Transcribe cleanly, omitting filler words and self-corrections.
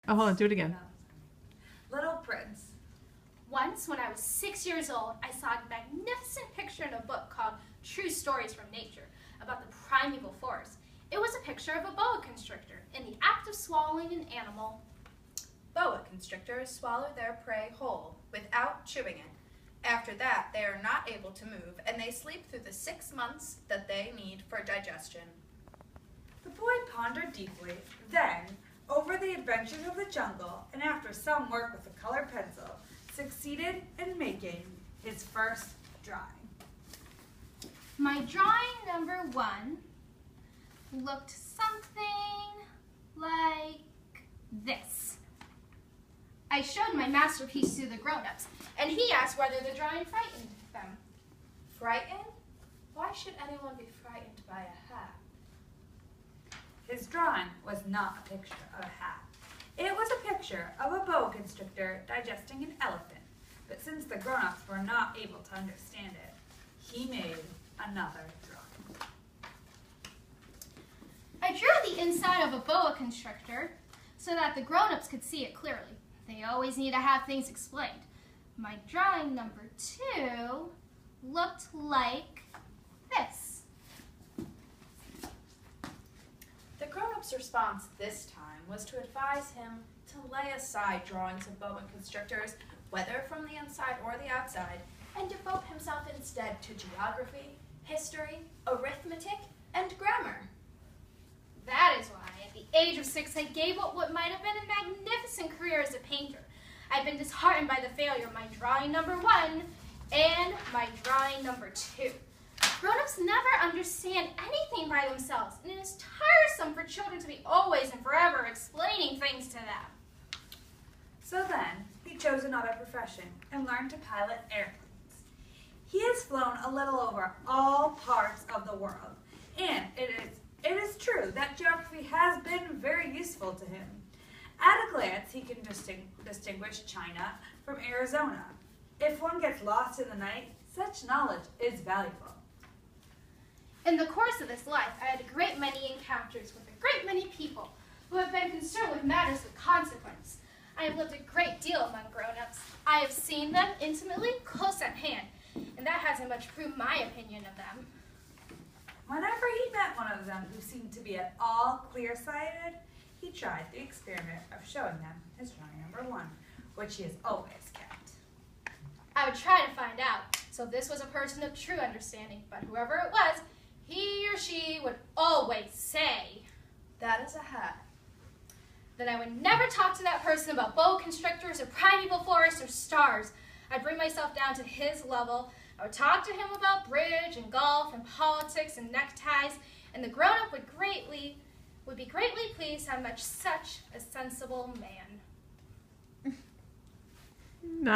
Oh, hold on, do it again. Little Prince. Once, when I was 6 years old, I saw a magnificent picture in a book called True Stories from Nature about the primeval forest. It was a picture of a boa constrictor in the act of swallowing an animal. Boa constrictors swallow their prey whole without chewing it. After that, they are not able to move, and they sleep through the 6 months that they need for digestion. The boy pondered deeply, then, over the adventures of the jungle, and after some work with a colored pencil, succeeded in making his first drawing. My drawing number 1 looked something like this. I showed my masterpiece to the grown-ups, and he asked whether the drawing frightened them. Frightened? Why should anyone be frightened by a hat? His drawing was not a picture of a hat. It was a picture of a boa constrictor digesting an elephant, but since the grown-ups were not able to understand it, he made another drawing. I drew the inside of a boa constrictor so that the grown-ups could see it clearly. They always need to have things explained. My drawing number 2 looked like this. The grown-up's response this time was to advise him to lay aside drawings of boa constrictors, whether from the inside or the outside, and devote himself instead to geography, history, arithmetic, and grammar. That is why, at the age of 6, I gave up what might have been a magnificent career as a painter. I've been disheartened by the failure of my drawing number 1 and my drawing number 2. Grown-ups never understand anything by themselves, and it is tiresome for children to be always and forever explaining things to them. So then, he chose another profession and learned to pilot airplanes. He has flown a little over all parts of the world, and it is true that geography has been very useful to him. At a glance, he can distinguish China from Arizona. If one gets lost in the night, such knowledge is valuable. In the course of this life, I had a great many encounters with a great many people who have been concerned with matters of consequence. I have lived a great deal among grown-ups. I have seen them intimately, close at hand, and that hasn't much improved my opinion of them. Whenever he met one of them who seemed to be at all clear-sighted, he tried the experiment of showing them his drawing number 1, which he has always kept. I would try to find out, so this was a person of true understanding, but whoever it was, he or she would always say, That is a hat. then I would never talk to that person about boa constrictors or primeval forests or stars. I'd bring myself down to his level. I would talk to him about bridge and golf and politics and neckties, and the grown-up would be greatly pleased to have met such a sensible man. Nice.